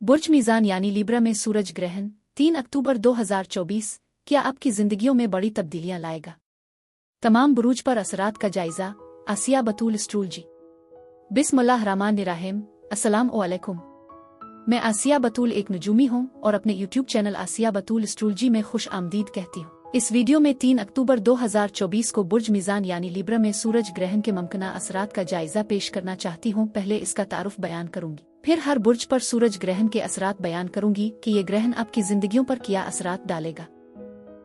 बुर्ज मीज़ान यानी लिब्रा में सूरज ग्रहण 3 अक्टूबर 2024 क्या आपकी जिंदगियों में बड़ी तब्दीलियां लाएगा? तमाम बुरूज पर असरात का जायजा। आसिया बतूल एस्ट्रोलॉजी। बिस्मिल्लाहिर्रहमानिर्रहीम। अस्सलाम वालेकुम। मैं आसिया बतूल एक नजूमी हूँ और अपने यूट्यूब चैनल आसिया बतूल एस्ट्रोलॉजी में खुश आमदीद कहती हूँ। इस वीडियो में 3 अक्टूबर 2024 को बुर्ज मीज़ान यानी लिब्रा में सूरज ग्रहण के मुमकिना असरात का जायजा पेश करना चाहती हूँ। पहले इसका तारुफ बयान करूंगी, फिर हर बुर्ज पर सूरज ग्रहण के असरात बयान करूंगी कि ये ग्रहण आपकी जिंदगियों पर क्या असरात डालेगा।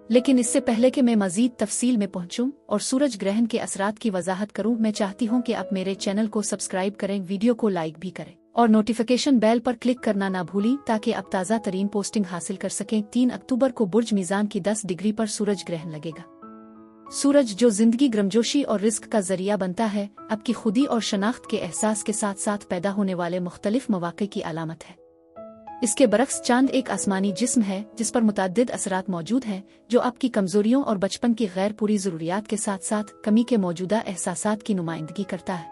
लेकिन इससे पहले कि मैं मजीद तफसील में पहुंचूं और सूरज ग्रहण के असरात की वजाहत करूं, मैं चाहती हूं कि आप मेरे चैनल को सब्सक्राइब करें, वीडियो को लाइक भी करें और नोटिफिकेशन बेल पर क्लिक करना ना भूलें ताकि आप ताज़ा तरीन पोस्टिंग हासिल कर सकें। 3 अक्टूबर को बुर्ज मीज़ान की 10 डिग्री पर सूरज ग्रहण लगेगा। सूरज जो जिंदगी, गर्मजोशी और रिस्क का जरिया बनता है, आपकी खुदी और शनाख्त के एहसास के साथ साथ पैदा होने वाले मुख्तलिफ मौक़े की अलामत है। इसके बरक्स चांद एक आसमानी जिस्म है जिस पर मुतअद्दिद असरात मौजूद हैं, जो आपकी कमजोरियों और बचपन की गैर पूरी ज़रूरियात के साथ साथ कमी के मौजूदा एहसासात की नुमाइंदगी करता है।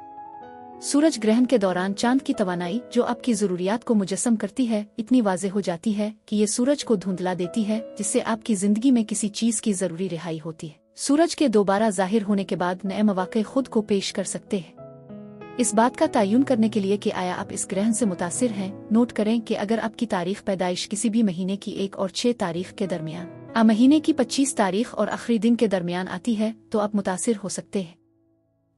सूरज ग्रहण के दौरान चांद की तवानाई जो आपकी ज़रूरियात को मुजस्सम करती है, इतनी वाज़े हो जाती है कि ये सूरज को धुंधला देती है, जिससे आपकी जिंदगी में किसी चीज़ की ज़रूरी रिहाई होती है। सूरज के दोबारा जाहिर होने के बाद नए मौक़े खुद को पेश कर सकते हैं। इस बात का तयन करने के लिए कि आया आप इस ग्रहण से मुतासिर हैं, नोट करें कि अगर आपकी तारीख पैदाइश किसी भी महीने की 1 और 6 तारीख के दरमियान, महीने की 25 तारीख और आखिरी दिन के दरमियान आती है तो आप मुतासिर हो सकते हैं।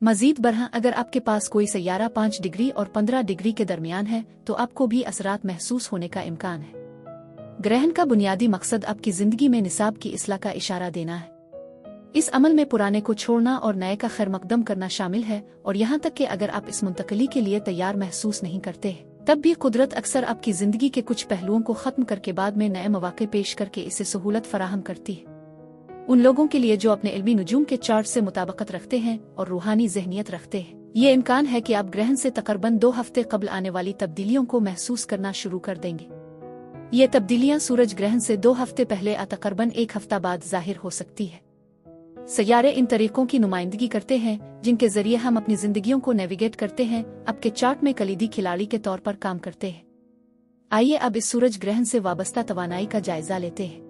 मजीद बरहा अगर आपके पास कोई सैयारा 5 डिग्री और 15 डिग्री के दरमियान है तो आपको भी असरात महसूस होने का इम्कान है। ग्रहण का बुनियादी मकसद आपकी जिंदगी में निसाब की इस्लाह का इशारा देना है। इस अमल में पुराने को छोड़ना और नए का खैर मकदम करना शामिल है, और यहाँ तक कि अगर आप इस मुंतकली के लिए तैयार महसूस नहीं करते तब भी कुदरत अक्सर आपकी जिंदगी के कुछ पहलुओं को खत्म करके बाद में नए मौक़े पेश करके इसे सहूलत फराहम करती है। उन लोगों के लिए जो अपने इल्मी नुजूम के चार्ट से मुताबिकत रखते हैं और रूहानी ज़हनियत रखते हैं, ये इम्कान है कि आप ग्रहण से तकरीबन 2 हफ्ते कबल आने वाली तब्दीलियों को महसूस करना शुरू कर देंगे। ये तब्दीलियां सूरज ग्रहण से 2 हफ्ते पहले तकरीबन 1 हफ्ता बाद जाहिर हो सकती है। सैयारे इन तरीकों की नुमाइंदगी करते हैं जिनके जरिए हम अपनी जिंदगियों को नेविगेट करते हैं, आपके चार्ट में कलीदी खिलाड़ी के तौर पर काम करते हैं। आइए अब इस सूरज ग्रहण से वाबस्ता तवानाई का जायजा लेते हैं।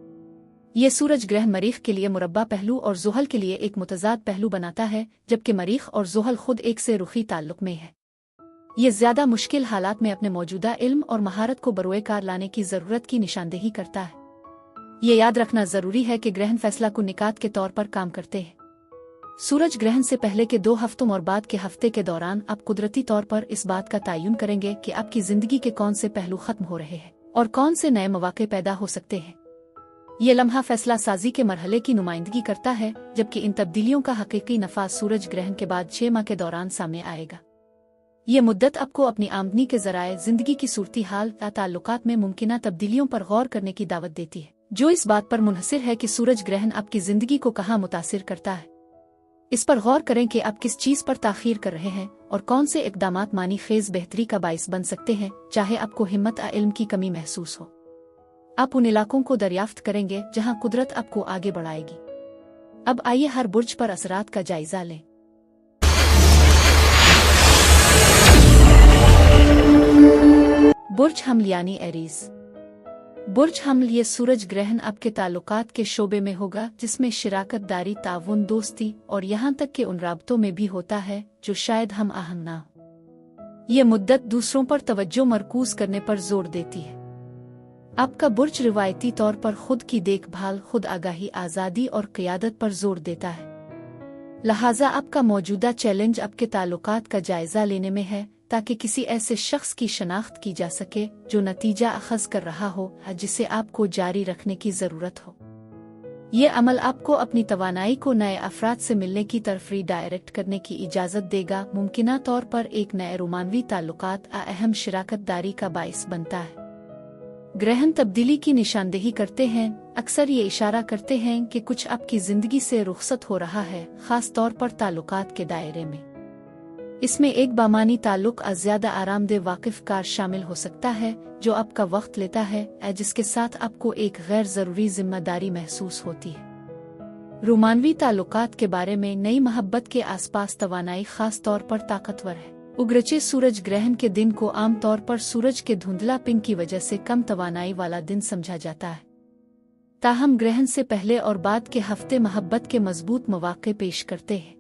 ये सूरज ग्रहण मरीख के लिए मुरब्बा पहलू और ज़ुहल के लिए एक मुतज़ाद पहलू बनाता है, जबकि मरीख और ज़ुहल खुद एक से रुखी ताल्लुक में है। ये ज़्यादा मुश्किल हालात में अपने मौजूदा इल्म और महारत को बरोए कार लाने की ज़रूरत की निशानदेही करता है। ये याद रखना ज़रूरी है कि ग्रहण फैसला को निकात के तौर पर काम करते हैं। सूरज ग्रहण से पहले के 2 हफ्तों और बाद के हफ्ते के दौरान आप कुदरती तौर पर इस बात का तयन करेंगे कि आपकी जिंदगी के कौन से पहलू खत्म हो रहे हैं और कौन से नए मौक़े पैदा हो सकते हैं। ये लम्हा फैसला साजी के मरहले की नुमाइंदगी करता है, जबकि इन तब्दीलियों का हकीकी नफा सूरज ग्रहण के बाद 6 माह के दौरान सामने आएगा। ये मुद्दत आपको अपनी आमदनी के जराए, जिंदगी की सूरती हाल या ताल्लुकात में मुमकिना तब्दीलियों पर गौर करने की दावत देती है, जो इस बात पर मुनहसिर है कि सूरज ग्रहण आपकी जिंदगी को कहाँ मुतासिर करता है। इस पर गौर करें कि आप किस चीज़ पर ताख़ीर कर रहे हैं और कौन से इक़दामात मानी खेज बेहतरी का बाइस बन सकते हैं, चाहे आपको हिम्मत या इल्म की कमी महसूस हो। आप उन इलाकों को दरियाफ्त करेंगे जहां कुदरत आपको आगे बढ़ाएगी। अब आइए हर बुर्ज पर असरात का जायजा लें। बुर्ज हमल यानी एरीज। बुर्ज हमल ये सूरज ग्रहण आपके ताल्लुकात के शोबे में होगा, जिसमें शिराकत दारी, ताउन, दोस्ती और यहाँ तक के उन राबतों में भी होता है जो शायद हम आहंग ना हो। ये मुद्दत दूसरों पर तवज्जो मरकूज करने पर जोर देती है। आपका बुर्ज रिवायती तौर पर खुद की देखभाल, खुद आगाही, आज़ादी और क़ियादत पर जोर देता है। लिहाजा आपका मौजूदा चैलेंज आपके ताल्लुकात का जायजा लेने में है, ताकि किसी ऐसे शख्स की शनाख्त की जा सके जो नतीजा अखज़ कर रहा हो, जिसे आपको जारी रखने की ज़रूरत हो। ये अमल आपको अपनी तवानाई को नए अफराद से मिलने की तरफ रीडायरेक्ट करने की इजाज़त देगा, मुमकिना तौर पर एक नए रोमानवी ताल्लुकात अहम शिराकत दारी का बाइस बनता है। ग्रहण तब्दीली की निशानदेही करते हैं, अक्सर ये इशारा करते हैं कि कुछ आपकी जिंदगी से रुखसत हो रहा है, खास तौर पर ताल्लुकात के दायरे में। इसमें एक बामानी ताल्लुक ज़्यादा आरामदेह वाकिफ कार शामिल हो सकता है, जो आपका वक्त लेता है, जिसके साथ आपको एक गैर ज़रूरी जिम्मेदारी महसूस होती है। रोमानवी ताल्लुकात के बारे में नई मोहब्बत के आसपास तवानाई खास तौर पर ताकतवर है। उग्रचे सूरज ग्रहण के दिन को आमतौर पर सूरज के धुंधला पिंग की वजह से कम तवानाई वाला दिन समझा जाता है। ताहम ग्रहण से पहले और बाद के हफ्ते मोहब्बत के मजबूत मौक़े पेश करते हैं।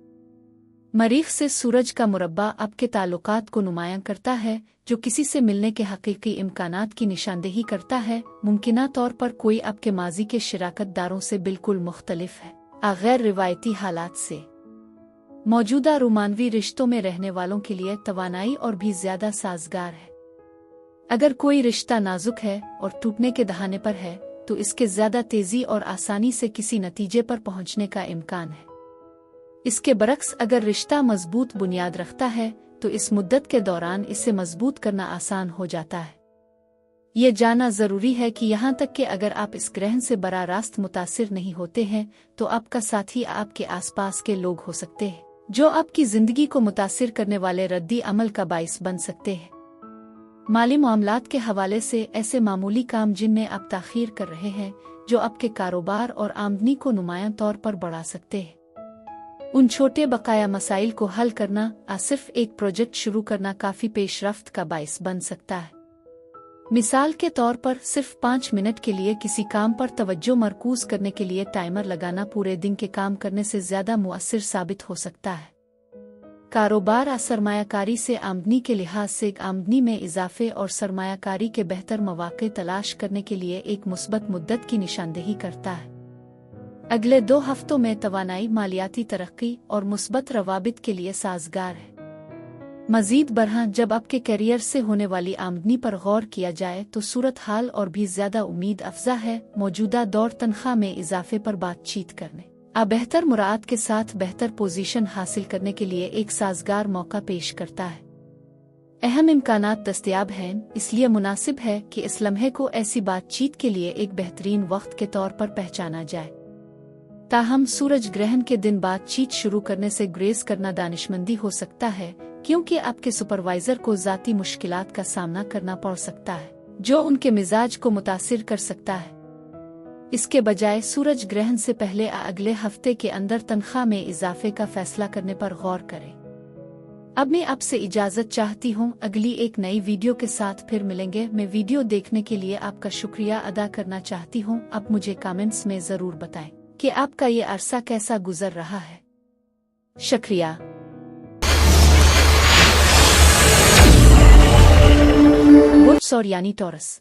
मरीख से सूरज का मुरब्बा आपके ताल्लुकात को नुमायां करता है, जो किसी से मिलने के हकीकी इम्कानात की निशानदेही करता है। मुमकिना तौर पर कोई आपके माजी के शिराकतदारों से बिल्कुल मुख्तलिफ है, गैर रिवायती हालात से। मौजूदा रोमानवी रिश्तों में रहने वालों के लिए तवानाई और भी ज्यादा साजगार है। अगर कोई रिश्ता नाजुक है और टूटने के दहाने पर है तो इसके ज्यादा तेजी और आसानी से किसी नतीजे पर पहुंचने का इम्कान है। इसके बरक्स अगर रिश्ता मजबूत बुनियाद रखता है तो इस मुद्दत के दौरान इसे मजबूत करना आसान हो जाता है। ये जानना जरूरी है कि यहाँ तक कि अगर आप इस ग्रहण से बराह रास्त मुतासिर नहीं होते हैं तो आपका साथी आपके आसपास के लोग हो सकते हैं जो आपकी जिंदगी को मुतासिर करने वाले रद्दी अमल का बाइस बन सकते हैं। माली मामलात के हवाले से ऐसे मामूली काम जिनमें आप ताखीर कर रहे हैं जो आपके कारोबार और आमदनी को नुमायां तौर पर बढ़ा सकते हैं, उन छोटे बकाया मसाइल को हल करना सिर्फ एक प्रोजेक्ट शुरू करना काफी पेशरफ्त का बाइस बन सकता है। मिसाल के तौर पर सिर्फ 5 मिनट के लिए किसी काम पर तवज्जो मरकूज करने के लिए टाइमर लगाना पूरे दिन के काम करने से ज्यादा मुअस्सिर साबित हो सकता है। कारोबार सरमायाकारी से आमदनी के लिहाज से आमदनी में इजाफे और सरमायाकारी के बेहतर मौक़े तलाश करने के लिए एक मुस्बत मुद्दत की निशानदेही करता है। अगले 2 हफ्तों में तवानाई मालियाती तरक्की और मुस्बत रवाबित के लिए साजगार है। मजीद बरहां जब आपके करियर से होने वाली आमदनी पर गौर किया जाए तो सूरत हाल और भी ज्यादा उम्मीद अफजा है। मौजूदा दौर तनख्वाह में इजाफे पर बातचीत करने बेहतर मुराद के साथ बेहतर पोजीशन हासिल करने के लिए एक साजगार मौका पेश करता है। अहम इम्कानात दस्तयाब हैं, इसलिए मुनासिब है कि इस लम्हे को ऐसी बातचीत के लिए एक बेहतरीन वक्त के तौर पर पहचाना जाए। ताहम सूरज ग्रहण के दिन बातचीत शुरू करने से ग्रेस करना दानिशमंदी हो सकता है, क्योंकि आपके सुपरवाइजर को ज़ाती मुश्किलात का सामना करना पड़ सकता है जो उनके मिजाज को मुतासिर कर सकता है। इसके बजाय सूरज ग्रहण से पहले अगले हफ्ते के अंदर तनख्वाह में इजाफे का फैसला करने पर गौर करें। अब मैं आपसे इजाजत चाहती हूँ। अगली एक नई वीडियो के साथ फिर मिलेंगे। मैं वीडियो देखने के लिए आपका शुक्रिया अदा करना चाहती हूँ। आप मुझे कमेंट्स में जरूर बताएं कि आपका ये अरसा कैसा गुजर रहा है। शुक्रिया। बुर्ज सौर यानी टॉरस।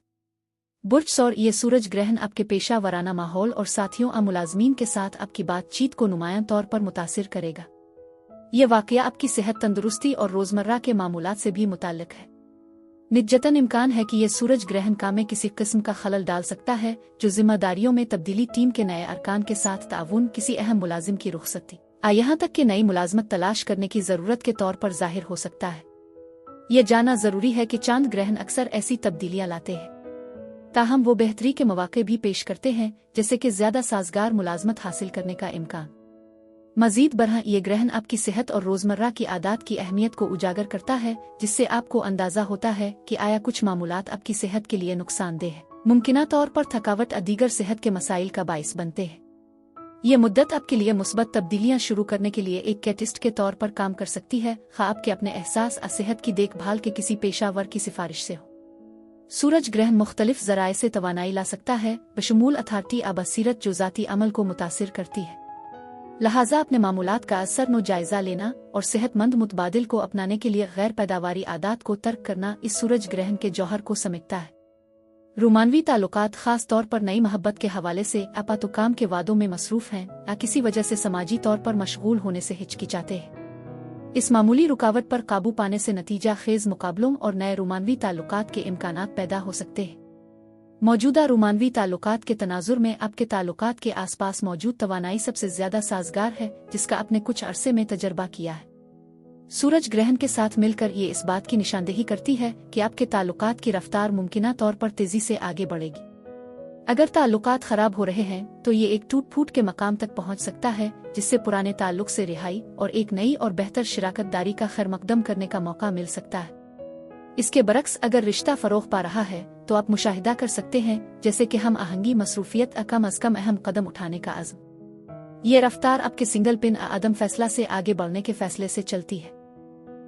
बुर्ज सौर ये सूरज ग्रहण आपके पेशा वराना माहौल और साथियों और मुलाजमीन के साथ आपकी बातचीत को नुमायां तौर पर मुतासिर करेगा। ये वाकया आपकी सेहत, तंदुरुस्ती और रोजमर्रा के मामूलात से भी मुताल्लिक है। निजतन इम्कान है कि यह सूरज ग्रहण काम में किसी किस्म का खलल डाल सकता है, जो जिम्मेदारियों में तब्दीली, टीम के नए अरकान के साथ ताउन, किसी अहम मुलाजिम की रुखसती यहाँ तक कि नई मुलाजमत तलाश करने की जरूरत के तौर पर जाहिर हो सकता है। यह जानना जरूरी है कि चांद ग्रहण अक्सर ऐसी तब्दीलियां लाते हैं, ताहम वो बेहतरी के मौके भी पेश करते हैं, जैसे कि ज्यादा साजगार मुलाजमत हासिल करने का इम्कान। मजीद बरहां ये ग्रहण आपकी सेहत और रोजमर्रा की आदत की अहमियत को उजागर करता है, जिससे आपको अंदाजा होता है कि आया कुछ मामूलात आपकी सेहत के लिए नुकसानदेह है, मुमकिना तौर पर थकावट दीगर सेहत के मसाइल का बाइस बनते हैं। ये मुद्दत आपके लिए मुस्बत तब्दीलियां शुरू करने के लिए एक कैटिस्ट के तौर पर काम कर सकती है, खा आपके अपने एहसास सेहत की देखभाल के किसी पेशावर की सिफारिश से हो। सूरज ग्रहण मुख्तलिफ जराए से तवानाई ला सकता है, बशमूल अथॉरिटी बसीरत जो ज़ाती अमल को मुतासिर करती है। लिहाजा अपने मामूलात का असर नो जायजा लेना और सेहतमंद मुतबादिल को अपनाने के लिए गैर पैदावारी आदात को तर्क करना इस सूरज ग्रहण के जौहर को समेटता है। रोमानवी ताल्लुकात खास तौर पर नई मोहब्बत के हवाले से आपा तो काम के वादों में मसरूफ हैं, या किसी वजह से समाजी तौर पर मशगूल होने से हिचकिचाते हैं। इस मामूली रुकावट पर काबू पाने से नतीजा खेज मुकाबलों और नए रोमानवी ताल्लुकात के इम्कानात पैदा हो सकते हैं। मौजूदा रोमानवी ताल्लुकात के तनाजुर में आपके ताल्लुकात के आसपास मौजूद तवानाई सबसे ज्यादा साजगार है, जिसका आपने कुछ अरसे में तजर्बा किया है। सूरज ग्रहण के साथ मिलकर ये इस बात की निशानदेही करती है कि आपके ताल्लुकात की रफ्तार मुमकिना तौर पर तेजी से आगे बढ़ेगी। अगर ताल्लुकात खराब हो रहे हैं तो ये एक टूट फूट के मकाम तक पहुंच सकता है, जिससे पुराने ताल्लुक से रिहाई और एक नई और बेहतर शिराकतदारी का खैरमकदम करने का मौका मिल सकता है। इसके बरक्स अगर रिश्ता फरोग पा रहा है तो आप मुशाहिदा कर सकते हैं जैसे कि हम आहंगी, मसरूफियत, कम अज कम अहम कदम उठाने का अज़्म। ये रफ्तार आपके सिंगल पिन आदम फैसला से आगे बढ़ने के फैसले से चलती है।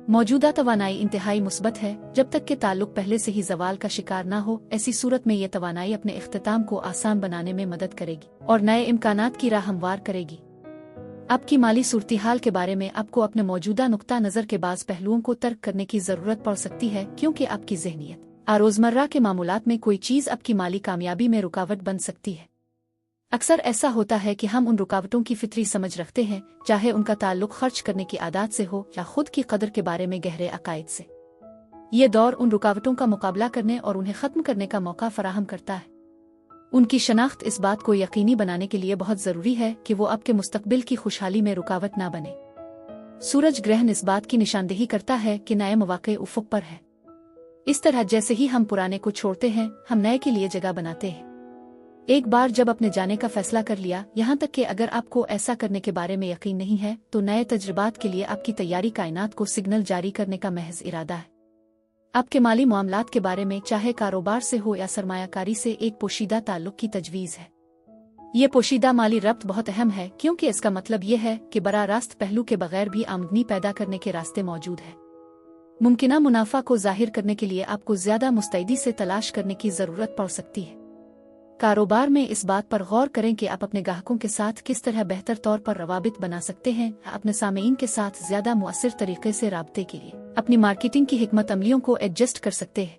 मौजूदा तवानाई इंतहाई मुस्बत है जब तक के ताल्लुक पहले से ही ज़वाल का शिकार ना हो। ऐसी सूरत में ये तवानाई अपने इख्तिताम को आसान बनाने में मदद करेगी और नए इम्कानात की राह हमवार करेगी। आपकी माली सूरत-ए-हाल के बारे में आपको अपने मौजूदा नुक्ता नज़र के बाज़ पहलुओं को तर्क करने की ज़रूरत पड़ सकती है, क्योंकि आपकी ज़हनियत रोज़मर्रा के मामूलात में कोई चीज़ आपकी माली कामयाबी में रुकावट बन सकती है। अक्सर ऐसा होता है कि हम उन रुकावटों की फितरी समझ रखते हैं, चाहे उनका ताल्लुक खर्च करने की आदत से हो या खुद की कदर के बारे में गहरे अकायद से। ये दौर उन रुकावटों का मुकाबला करने और उन्हें ख़त्म करने का मौका फराहम करता है। उनकी शनाख्त इस बात को यकीनी बनाने के लिए बहुत ज़रूरी है कि वो आपके मुस्तकबिल की खुशहाली में रुकावट ना बने। सूरज ग्रहण इस बात की निशानदेही करता है कि नए मौक़े उफ़ुक़ पर है। इस तरह जैसे ही हम पुराने को छोड़ते हैं, हम नए के लिए जगह बनाते हैं। एक बार जब अपने जाने का फैसला कर लिया, यहाँ तक कि अगर आपको ऐसा करने के बारे में यकीन नहीं है, तो नए तजुर्बात के लिए आपकी तैयारी कायनात को सिग्नल जारी करने का महज इरादा है। आपके माली मामलात के बारे में, चाहे कारोबार से हो या सरमायाकारी से, एक पोशीदा ताल्लुक की तजवीज़ है। ये पोशीदा माली रब्त बहुत अहम है, क्योंकि इसका मतलब ये है कि बराह रास्त पहलू के बगैर भी आमदनी पैदा करने के रास्ते मौजूद है। मुमकिना मुनाफा को जाहिर करने के लिए आपको ज्यादा मुस्तैदी से तलाश करने की जरूरत पड़ सकती है। कारोबार में इस बात पर गौर करें कि आप अपने ग्राहकों के साथ किस तरह बेहतर तौर पर रवाबित बना सकते हैं। अपने सामईन के साथ ज्यादा मुअस्सिर तरीके से राब्ते के लिए अपनी मार्केटिंग की हिकमत अमलियों को एडजस्ट कर सकते हैं।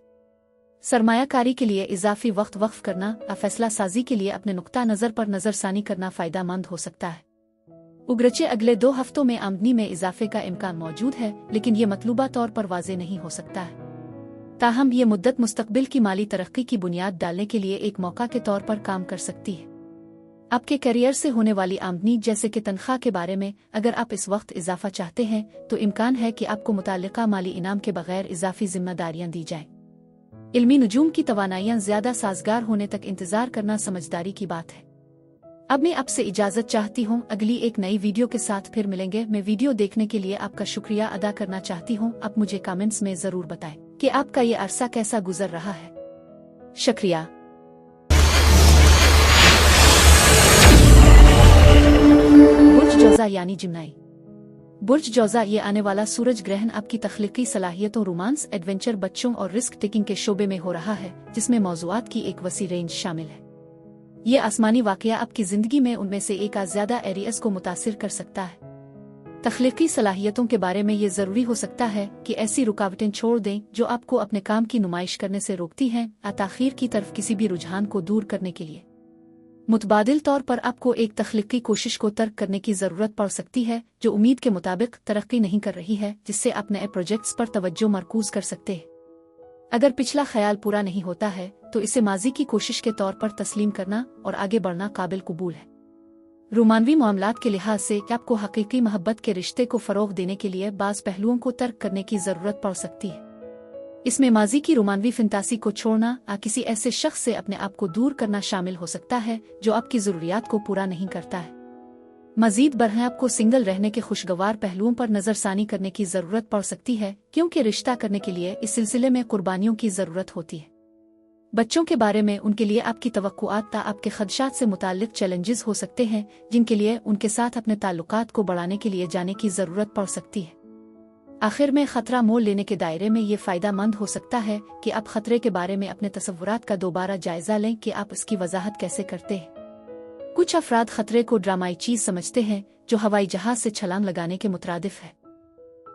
सरमायाकारी के लिए इजाफी वक्त वक्फ करना, फैसला साजी के लिए अपने नुक्ता नज़र पर नज़रसानी करना फ़ायदा मंद हो सकता है। उगरचे अगले 2 हफ्तों में आमदनी में इजाफे का इम्कान मौजूद है, लेकिन ये मतलूबा तौर पर वाज़े नहीं हो सकता है। ताहम ये मुद्दत मुस्तकबिल की माली तरक्की की बुनियाद डालने के लिए एक मौका के तौर पर काम कर सकती है। आपके करियर से होने वाली आमदनी, जैसे कि तनख्वाह के बारे में, अगर आप इस वक्त इजाफा चाहते हैं तो इम्कान है कि आपको मुताल्लिका माली इनाम के बगैर इजाफी जिम्मेदारियां दी जाएं। इल्मी नुजूम की तवानाइयां ज्यादा साजगार होने तक इंतजार करना समझदारी की बात है। अब मैं आपसे इजाजत चाहती हूँ। अगली एक नई वीडियो के साथ फिर मिलेंगे। मैं वीडियो देखने के लिए आपका शुक्रिया अदा करना चाहती हूँ। आप मुझे कमेंट्स में जरूर बताएं कि आपका ये अरसा कैसा गुजर रहा है। शुक्रिया। बुर्ज जौज़ा यानी जिम्नाई। बुर्ज जौज़ा ये आने वाला सूरज ग्रहण आपकी तख्लीकी सलाहियतों, रोमांस, एडवेंचर, बच्चों और रिस्क टेकिंग के शोबे में हो रहा है, जिसमें मौज़ूआत की एक वसी रेंज शामिल है। ये आसमानी वाक़या आपकी ज़िंदगी में उनमें से एक ज़्यादा एरियाज़ को मुतासिर कर सकता है। तख्लीकी सलाहियतों के बारे में ये ज़रूरी हो सकता है कि ऐसी रुकावटें छोड़ दें जो आपको अपने काम की नुमाइश करने से रोकती हैं, ताख़ीर की तरफ किसी भी रुझान को दूर करने के लिए। मुतबादिल तौर पर आपको एक तख्लीकी कोशिश को तर्क करने की ज़रूरत पड़ सकती है जो उम्मीद के मुताबिक तरक्की नहीं कर रही है, जिससे आप नए प्रोजेक्ट्स पर तवज्जो मरकूज कर सकते हैं। अगर पिछला ख्याल पूरा नहीं होता है तो इसे माजी की कोशिश के तौर पर तस्लीम करना और आगे बढ़ना काबिल कबूल है। रोमानवी मामलात के लिहाज से आपको हकीकी मोहब्बत के रिश्ते को फ़रोग़ देने के लिए बाज़ पहलुओं को तर्क करने की ज़रूरत पड़ सकती है। इसमें माजी की रोमानवी फंतासी को छोड़ना, किसी ऐसे शख्स से अपने आप को दूर करना शामिल हो सकता है जो आपकी ज़रूरियात को पूरा नहीं करता है। मज़ीद बरह आपको सिंगल रहने के खुशगवार पहलुओं पर नज़रसानी करने की ज़रूरत पड़ सकती है, क्योंकि रिश्ता करने के लिए इस सिलसिले में कुर्बानियों की ज़रूरत होती है। बच्चों के बारे में उनके लिए आपकी तवक्कुआत आपके खदशात से मुताल्लिक चैलेंजेस हो सकते हैं, जिनके लिए उनके साथ अपने ताल्लुकात को बढ़ाने के लिए जाने की ज़रूरत पड़ सकती है। आखिर में खतरा मोल लेने के दायरे में ये फ़ायदा मंद हो सकता है कि आप खतरे के बारे में अपने तसव्वुरात का दोबारा जायजा लें कि आप इसकी वजाहत कैसे करते हैं। कुछ अफराद खतरे को ड्रामाई चीज़ समझते हैं जो हवाई जहाज से छलांग लगाने के मुतरादिफ है।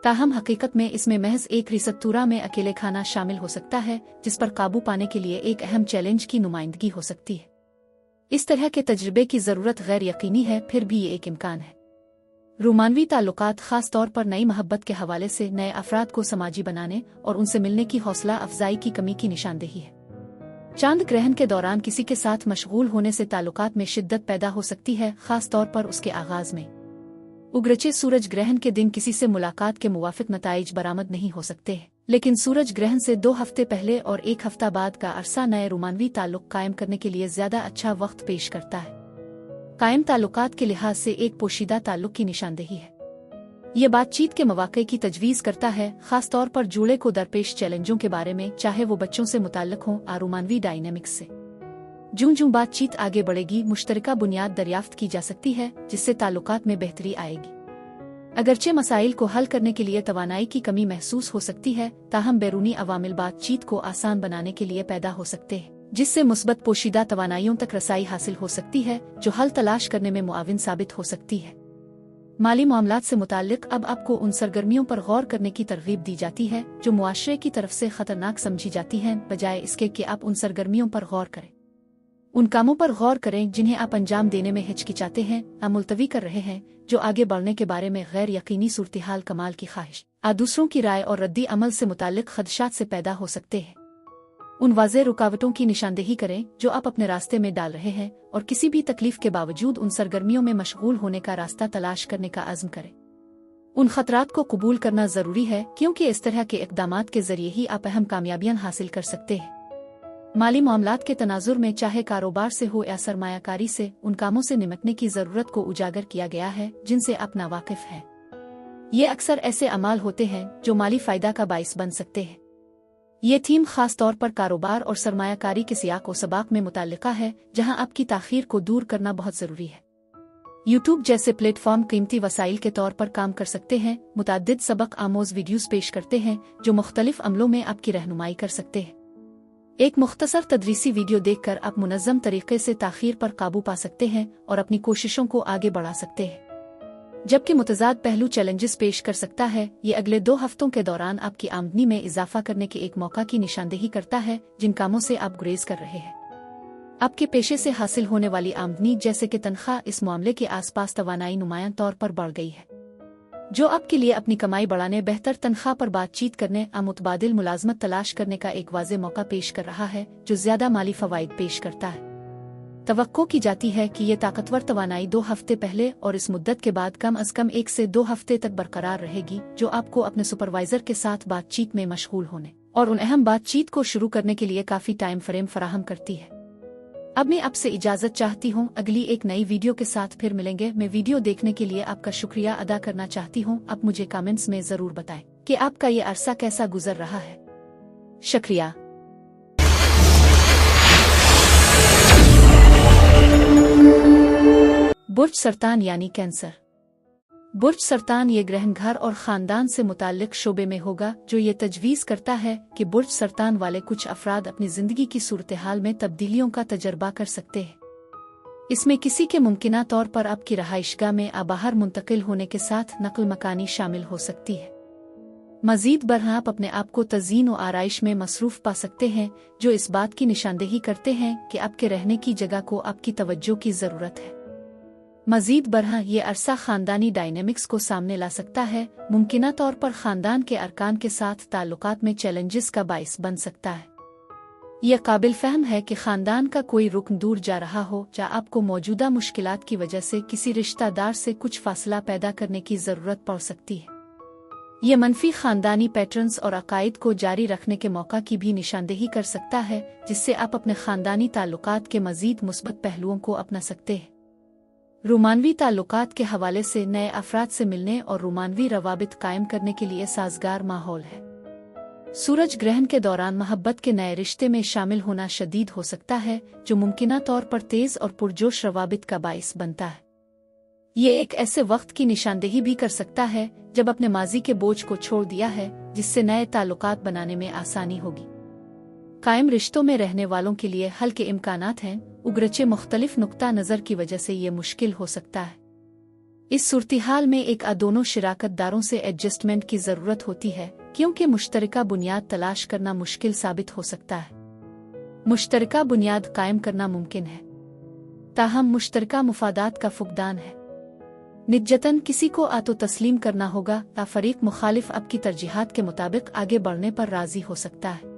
ताहम हकीकत में इसमें महज एक रिसत्तूरा में अकेले खाना शामिल हो सकता है, जिस पर काबू पाने के लिए एक अहम चैलेंज की नुमाइंदगी हो सकती है। इस तरह के तजर्बे की ज़रूरत गैर यकीनी है, फिर भी ये एक इम्कान है। रोमानवी ताल्लुकात ख़ास तौर पर नई मोहब्बत के हवाले से नए अफराद को समाजी बनाने और उनसे मिलने की हौसला अफजाई की कमी की निशानदेही है। चांद ग्रहण के दौरान किसी के साथ मशगूल होने से ताल्लुकात में शिद्दत पैदा हो सकती है, ख़ास तौर पर उसके आगाज़ में। उगरचे सूरज ग्रहण के दिन किसी से मुलाकात के मुवाफिक नताइज बरामद नहीं हो सकते, लेकिन सूरज ग्रहण से 2 हफ्ते पहले और 1 हफ्ता बाद का अरसा नए रोमानवी ताल्लुक कायम करने के लिए ज्यादा अच्छा वक्त पेश करता है। कायम ताल्लुकात के लिहाज से एक पोशीदा ताल्लुक की निशानदेही है। ये बातचीत के मौक़े की तजवीज़ करता है, खास तौर पर जूड़े को दरपेश चैलेंजों के बारे में, चाहे वो बच्चों से मुताल्लिक हों या रोमानवी डायनेमिक्स से। जूं बातचीत आगे बढ़ेगी, मुश्तरका बुनियाद दरियाफ्त की जा सकती है, जिससे ताल्लुकात में बेहतरी आएगी। अगरचे मसाइल को हल करने के लिए तवानाई की कमी महसूस हो सकती है, ताहम बैरूनी अवामिल बातचीत को आसान बनाने के लिए पैदा हो सकते हैं, जिससे मुस्बत पोशीदा तवानाइयों तक रसाई हासिल हो सकती है जो हल तलाश करने में मुआविन साबित हो सकती है। माली मामलात से मुताल्लिक अब आपको उन सरगर्मियों पर गौर करने की तरगीब दी जाती है जो मुआशरे की तरफ से खतरनाक समझी जाती हैं, बजाय इसके कि आप उन सरगर्मियों पर गौर करें। उन कामों पर गौर करें जिन्हें आप अंजाम देने में हिचकिचाते हैं या मुलतवी कर रहे हैं, जो आगे बढ़ने के बारे में गैर यकीनी सूरत-ए-हाल, कमाल की ख्वाहिश, दूसरों की राय और रद्दी अमल से मुताल्लिक खदशात से पैदा हो सकते हैं। उन वाज़ेह रुकावटों की निशानदेही करें जो आप अपने रास्ते में डाल रहे हैं और किसी भी तकलीफ के बावजूद उन सरगर्मियों में मशगूल होने का रास्ता तलाश करने का अज़्म करें। उन खतरात को कबूल करना ज़रूरी है, क्योंकि इस तरह के इक़दामात के ज़रिए ही आप अहम कामयाबियाँ हासिल कर सकते हैं। माली मामलात के तनाजुर में चाहे कारोबार से हो या सरमायाकारी से, उन कामों से निपटने की ज़रूरत को उजागर किया गया है जिनसे आप नावाकिफ़ हैं। ये अक्सर ऐसे अमाल होते हैं जो माली फ़ायदा का बाइस बन सकते हैं। ये थीम ख़ास तौर पर कारोबार और सरमायाकारी के सियाक व सबाक में मुताल्लिका है, जहां आपकी ताख़ीर को दूर करना बहुत ज़रूरी है। यूट्यूब जैसे प्लेटफॉर्म कीमती वसाइल के तौर पर काम कर सकते हैं, मुताद्दिद सबक आमोज़ वीडियोज़ पेश करते हैं जो मुख्तलिफ अमलों में आपकी रहनुमाई कर सकते हैं। एक मुख्तसर तदरीसी वीडियो देखकर आप मुनज़्ज़म तरीके से ताख़ीर पर काबू पा सकते हैं और अपनी कोशिशों को आगे बढ़ा सकते हैं। जबकि मुतज़ाद पहलू चैलेंजेस पेश कर सकता है, ये अगले 2 हफ्तों के दौरान आपकी आमदनी में इजाफा करने के एक मौका की निशानदेही करता है जिन कामों से आप गुरेज कर रहे हैं। आपके पेशे से हासिल होने वाली आमदनी जैसे कि तनख्वाह इस मामले के आसपास तवानाई नुमायां तौर पर बढ़ गई है, जो आपके लिए अपनी कमाई बढ़ाने, बेहतर तनख्वाह पर बातचीत करने या मुतबादिल मुलाजमत तलाश करने का एक वाज़ेह मौका पेश कर रहा है जो ज़्यादा माली फ़वाइद पेश करता है। तवक्को की जाती है कि ये ताकतवर तवानाई 2 हफ्ते पहले और इस मुद्दत के बाद कम अज़ कम 1 से 2 हफ्ते तक बरकरार रहेगी, जो आपको अपने सुपरवाइज़र के साथ बातचीत में मशगूल होने और उन अहम बातचीत को शुरू करने के लिए काफ़ी टाइम फ्रेम फराहम करती है। अब मैं आपसे इजाज़त चाहती हूँ, अगली एक नई वीडियो के साथ फिर मिलेंगे। मैं वीडियो देखने के लिए आपका शुक्रिया अदा करना चाहती हूँ। आप मुझे कमेंट्स में ज़रूर बताएं कि आपका ये अरसा कैसा गुजर रहा है। शुक्रिया। बुर्ज सरतान यानी कैंसर। बुर्ज सरतान ये ग्रहण घर और ख़ानदान से मुताल्लिक शोबे में होगा, जो ये तजवीज़ करता है कि बुर्ज सरतान वाले कुछ अफराद अपनी ज़िंदगी की सूरत-ए-हाल में तब्दीलियों का तजर्बा कर सकते हैं। इसमें किसी के मुमकिना तौर पर आपकी रहाइशगाह में बाहर मुंतकिल होने के साथ नक़ल मकानी शामिल हो सकती है। मज़ीद बरहा आप अपने आप को तज़ीन व आराइश में मसरूफ़ पा सकते हैं, जो इस बात की निशानदेही करते हैं कि आपके रहने की जगह को आपकी तवज्जो की ज़रूरत है। मज़ीद बरहा ये अरसा ख़ानदानी डायनेमिक्स को सामने ला सकता है, मुमकिना तौर पर ख़ानदान के अरकान के साथ ताल्लुकात में चैलेंजेस का बाइस बन सकता है। यह काबिल फ़हम है कि ख़ानदान का कोई रुकन दूर जा रहा हो, या आपको मौजूदा मुश्किलात की वजह से किसी रिश्तेदार से कुछ फासला पैदा करने की ज़रूरत पड़ सकती है। यह मनफी ख़ानदानी पैटर्न्स और अकायद को जारी रखने के मौका की भी निशानदेही कर सकता है, जिससे आप अपने ख़ानदानी ताल्लुकात के मज़ीद मुस्बत पहलुओं को अपना सकते हैं। रूमानवी ताल्लुकात के हवाले से नए अफराद से मिलने और रूमानवी रवाबित कायम करने के लिए साजगार माहौल है। सूरज ग्रहण के दौरान मोहब्बत के नए रिश्ते में शामिल होना शदीद हो सकता है, जो मुमकिना तौर पर तेज़ और पुरजोश रवाबित का बाइस बनता है। ये एक ऐसे वक्त की निशानदेही भी कर सकता है जब अपने माजी के बोझ को छोड़ दिया है, जिससे नए ताल्लुकात बनाने में आसानी होगी। कायम रिश्तों में रहने वालों के लिए हल के इम्कानात हैं, उगरचे मुख्तलिफ नुक्ता नज़र की वजह से ये मुश्किल हो सकता है। इस सूरत-ए-हाल में एक दोनों शिराकतदारों से एडजस्टमेंट की ज़रूरत होती है, क्योंकि मुश्तरका बुनियाद तलाश करना मुश्किल साबित हो सकता है। मुश्तरका बुनियाद कायम करना मुमकिन है, ताहम मुश्तरका मुफादात का फुकदान है। निजतन किसी को तो तस्लीम करना होगा, ता फरीक मुखालिफ आपकी तरजीहात के मुताबिक आगे बढ़ने पर राजी हो सकता है।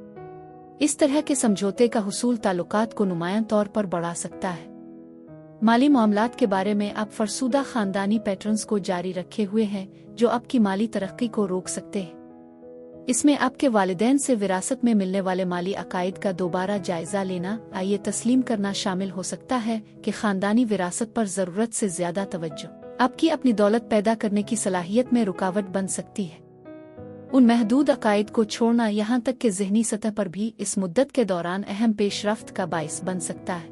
इस तरह के समझौते का हुसूल ताल्लुकात को नुमायां तौर पर बढ़ा सकता है। माली मामलात के बारे में आप फरसूदा ख़ानदानी पैटर्न्स को जारी रखे हुए हैं, जो आपकी माली तरक्की को रोक सकते हैं। इसमें आपके वालिदैन से विरासत में मिलने वाले माली अकायद का दोबारा जायजा लेना, ये तस्लीम करना शामिल हो सकता है कि ख़ानदानी विरासत पर ज़रूरत से ज़्यादा तवज्जो आपकी अपनी दौलत पैदा करने की सलाहियत में रुकावट बन सकती है। उन महदूद अकायद को छोड़ना यहाँ तक कि ज़हनी सतह पर भी इस मुद्दत के दौरान अहम पेशरफ्त का बाइस बन सकता है।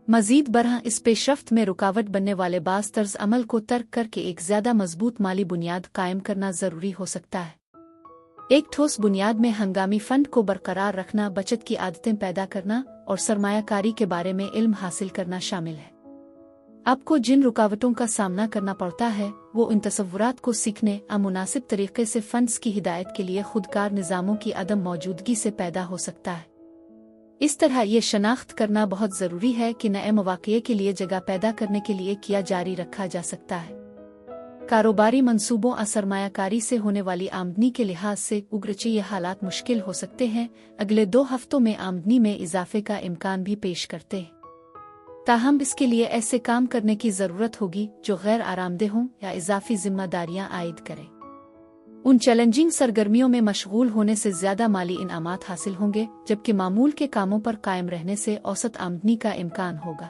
मजीद बरह इस पेशरफ्त में रुकावट बनने वाले बाज़ तर्ज अमल को तर्क करके एक ज़्यादा मजबूत माली बुनियाद कायम करना ज़रूरी हो सकता है। एक ठोस बुनियाद में हंगामी फंड को बरकरार रखना, बचत की आदतें पैदा करना और सरमायाकारी के बारे में इल्म हासिल करना शामिल है। आपको जिन रुकावटों का सामना करना पड़ता है वो इन तसव्वुरात को सीखने और मुनासिब तरीके से फंड्स की हिदायत के लिए खुदकार निज़ामों की अदम मौजूदगी से पैदा हो सकता है। इस तरह ये शनाख्त करना बहुत ज़रूरी है कि नए मौक़े के लिए जगह पैदा करने के लिए किया जारी रखा जा सकता है। कारोबारी मंसूबों और सरमायाकारी से होने वाली आमदनी के लिहाज से उगरचे ये हालात मुश्किल हो सकते हैं। अगले 2 हफ्तों में आमदनी में इजाफे का इम्कान भी पेश करते हैं, ताहम इसके लिए ऐसे काम करने की ज़रूरत होगी जो गैर आरामदेह हों या इजाफी जिम्मेदारियां आयद करें। उन चैलेंजिंग सरगर्मियों में मशगूल होने से ज़्यादा माली इनामात हासिल होंगे, जबकि मामूल के कामों पर कायम रहने से औसत आमदनी का इम्कान होगा।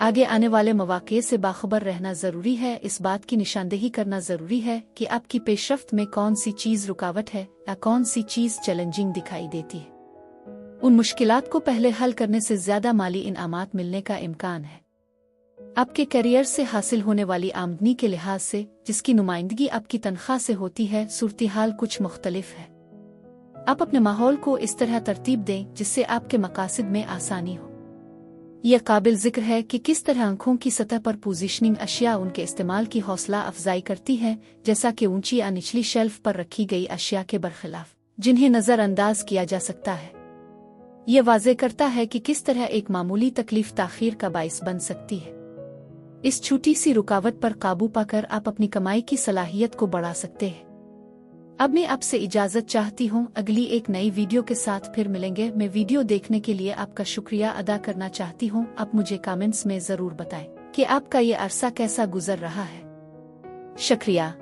आगे आने वाले मौक़े से बाखबर रहना ज़रूरी है। इस बात की निशानदेही करना ज़रूरी है कि आपकी पेशरफ्त में कौन सी चीज़ रुकावट है या कौन सी चीज़ चैलेंजिंग दिखाई देती है। उन मुश्किलात को पहले हल करने से ज़्यादा माली इनामात मिलने का इम्कान है। आपके करियर से हासिल होने वाली आमदनी के लिहाज से, जिसकी नुमाइंदगी आपकी तनख्वाह से होती है, सूरत-ए-हाल कुछ मुख्तलिफ है। आप अपने माहौल को इस तरह तरतीब दें जिससे आपके मकासद में आसानी हो। यह काबिल जिक्र है कि किस तरह आंखों की सतह पर पोजीशनिंग अशिया उनके इस्तेमाल की हौसला अफजाई करती है, जैसा कि ऊंची या निचली शेल्फ पर रखी गई अशिया के बरखिलाफ, जिन्हें नज़रअंदाज किया जा सकता है। यह वाज़े करता है कि किस तरह एक मामूली तकलीफ ताख़ीर का बाइस बन सकती है। इस छोटी सी रुकावट पर काबू पाकर आप अपनी कमाई की सलाहियत को बढ़ा सकते हैं। अब मैं आपसे इजाज़त चाहती हूँ। अगली एक नई वीडियो के साथ फिर मिलेंगे। मैं वीडियो देखने के लिए आपका शुक्रिया अदा करना चाहती हूँ। आप मुझे कमेंट्स में ज़रूर बताएं कि आपका ये अरसा कैसा गुजर रहा है। शुक्रिया।